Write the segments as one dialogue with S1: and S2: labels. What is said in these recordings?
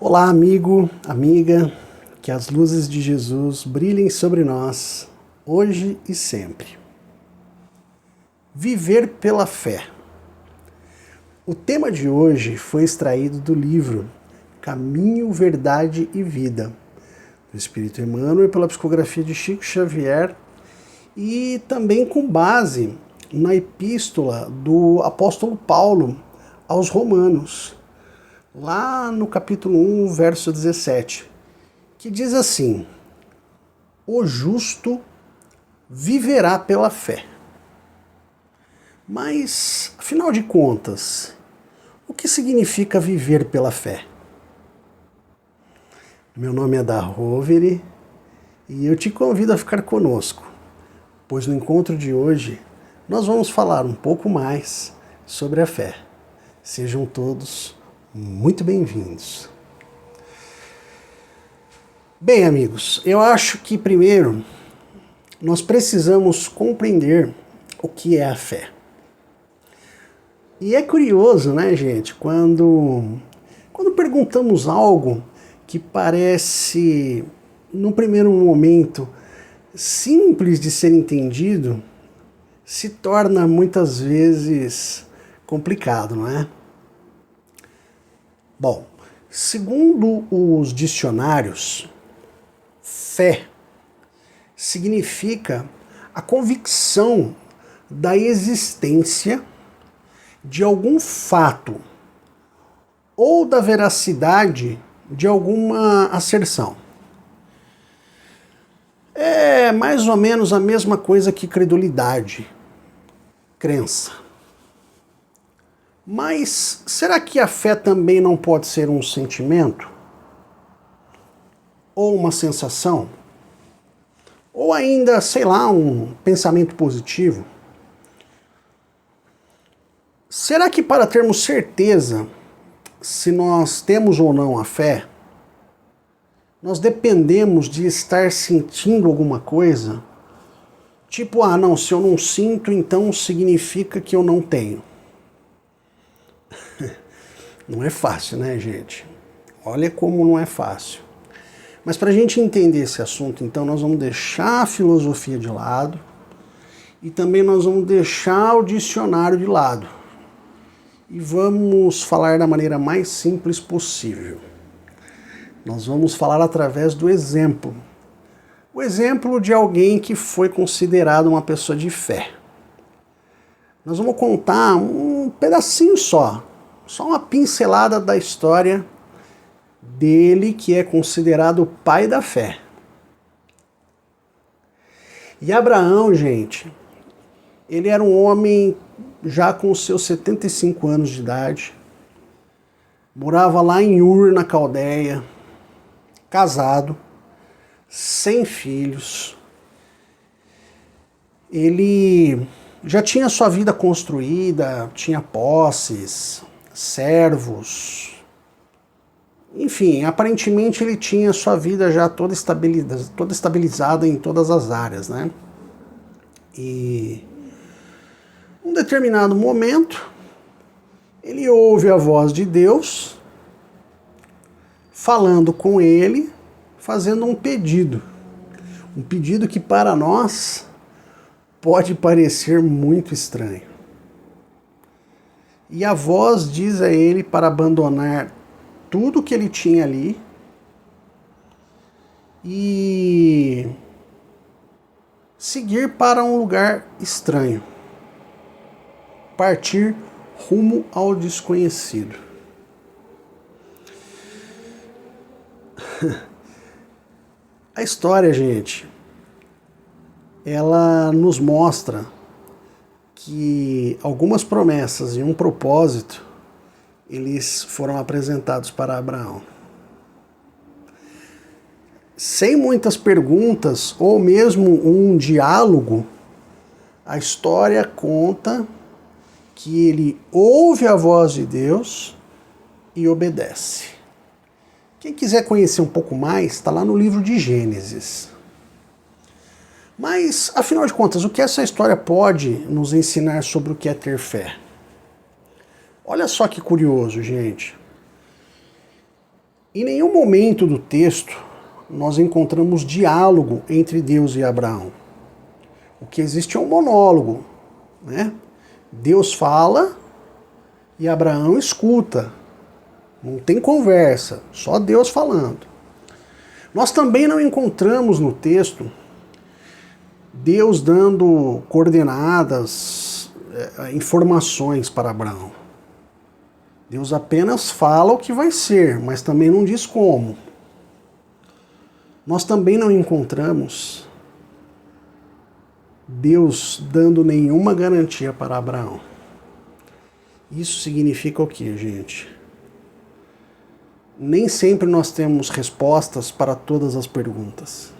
S1: Olá, amigo, amiga, que as luzes de Jesus brilhem sobre nós, hoje e sempre. Viver pela fé. O tema de hoje foi extraído do livro Caminho, Verdade e Vida, do Espírito Emmanuel, pela psicografia de Chico Xavier e também com base na epístola do apóstolo Paulo aos Romanos, lá no capítulo 1, verso 17, que diz assim: o justo viverá pela fé. Mas, afinal de contas, o que significa viver pela fé? Meu nome é Darovere e eu te convido a ficar conosco, pois no encontro de hoje nós vamos falar um pouco mais sobre a fé. Sejam todos muito bem-vindos. Bem, amigos, eu acho que primeiro nós precisamos compreender o que é a fé. E é curioso, né, gente, quando perguntamos algo que parece, no primeiro momento, simples de ser entendido, se torna muitas vezes complicado, não é? Bom, segundo os dicionários, fé significa a convicção da existência de algum fato ou da veracidade de alguma asserção. É mais ou menos a mesma coisa que credulidade, crença. Mas será que a fé também não pode ser um sentimento? Ou uma sensação? Ou ainda, sei lá, um pensamento positivo? Será que para termos certeza se nós temos ou não a fé, nós dependemos de estar sentindo alguma coisa? Tipo, não, se eu não sinto, então significa que eu não tenho. Não é fácil, né, gente? Olha como não é fácil. Mas para a gente entender esse assunto, então, nós vamos deixar a filosofia de lado e também nós vamos deixar o dicionário de lado. E vamos falar da maneira mais simples possível. Nós vamos falar através do exemplo. O exemplo de alguém que foi considerado uma pessoa de fé. Nós vamos contar um pedacinho só uma pincelada da história dele, que é considerado o pai da fé. E Abraão, gente, ele era um homem já com seus 75 anos de idade, morava lá em Ur, na Caldeia, casado, sem filhos. Ele já tinha sua vida construída, tinha posses, servos, enfim, aparentemente ele tinha sua vida já toda estabilizada em todas as áreas, né? E em um determinado momento, ele ouve a voz de Deus falando com ele, fazendo um pedido que para nós pode parecer muito estranho. E a voz diz a ele para abandonar tudo que ele tinha ali e seguir para um lugar estranho. Partir rumo ao desconhecido. A história, gente, ela nos mostra que algumas promessas e um propósito, eles foram apresentados para Abraão. Sem muitas perguntas ou mesmo um diálogo, a história conta que ele ouve a voz de Deus e obedece. Quem quiser conhecer um pouco mais, está lá no livro de Gênesis. Mas, afinal de contas, o que essa história pode nos ensinar sobre o que é ter fé? Olha só que curioso, gente. Em nenhum momento do texto nós encontramos diálogo entre Deus e Abraão. O que existe é um monólogo, né? Deus fala e Abraão escuta. Não tem conversa, só Deus falando. Nós também não encontramos no texto Deus dando coordenadas, informações para Abraão. Deus apenas fala o que vai ser, mas também não diz como. Nós também não encontramos Deus dando nenhuma garantia para Abraão. Isso significa o quê, gente? Nem sempre nós temos respostas para todas as perguntas.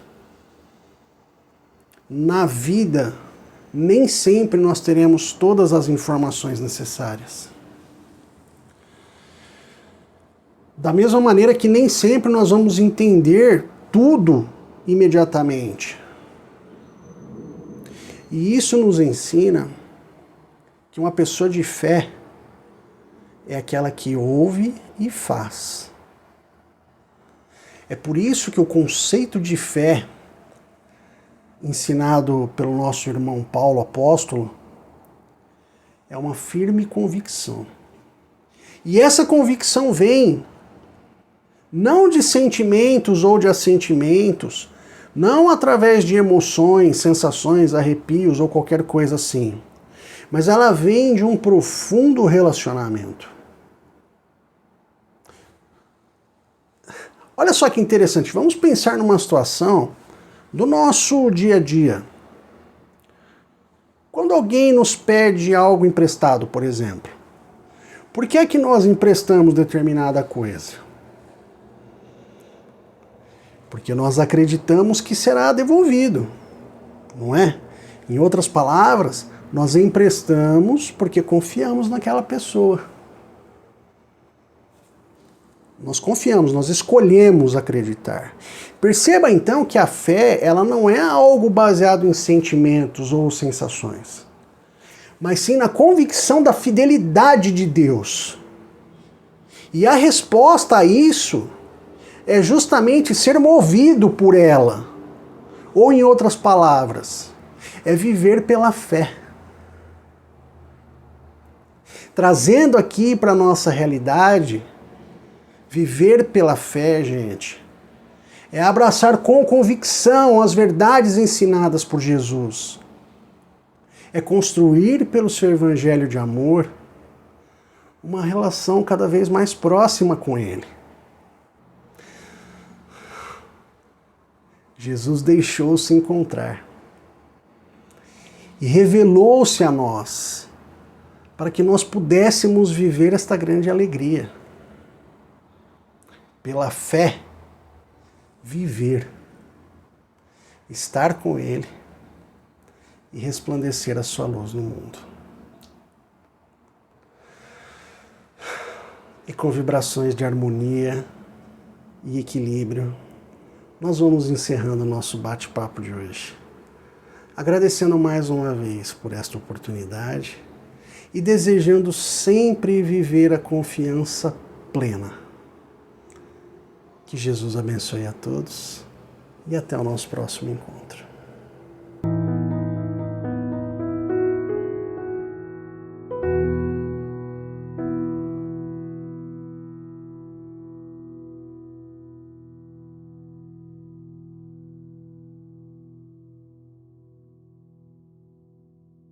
S1: Na vida, nem sempre nós teremos todas as informações necessárias. Da mesma maneira que nem sempre nós vamos entender tudo imediatamente. E isso nos ensina que uma pessoa de fé é aquela que ouve e faz. É por isso que o conceito de fé, ensinado pelo nosso irmão Paulo apóstolo, é uma firme convicção. E essa convicção vem não de sentimentos ou de assentimentos, não através de emoções, sensações, arrepios ou qualquer coisa assim, mas ela vem de um profundo relacionamento. Olha só que interessante, vamos pensar numa situação do nosso dia a dia. Quando alguém nos pede algo emprestado, por exemplo, por que é que nós emprestamos determinada coisa? Porque nós acreditamos que será devolvido, não é? Em outras palavras, nós emprestamos porque confiamos naquela pessoa. Nós confiamos, nós escolhemos acreditar. Perceba então que a fé, ela não é algo baseado em sentimentos ou sensações, mas sim na convicção da fidelidade de Deus. E a resposta a isso é justamente ser movido por ela. Ou em outras palavras, é viver pela fé. Trazendo aqui para a nossa realidade, viver pela fé, gente, é abraçar com convicção as verdades ensinadas por Jesus. É construir pelo seu evangelho de amor uma relação cada vez mais próxima com Ele. Jesus deixou-se encontrar e revelou-se a nós para que nós pudéssemos viver esta grande alegria. Pela fé, viver, estar com Ele e resplandecer a sua luz no mundo. E com vibrações de harmonia e equilíbrio, nós vamos encerrando o nosso bate-papo de hoje. Agradecendo mais uma vez por esta oportunidade e desejando sempre viver a confiança plena. Que Jesus abençoe a todos e até o nosso próximo encontro.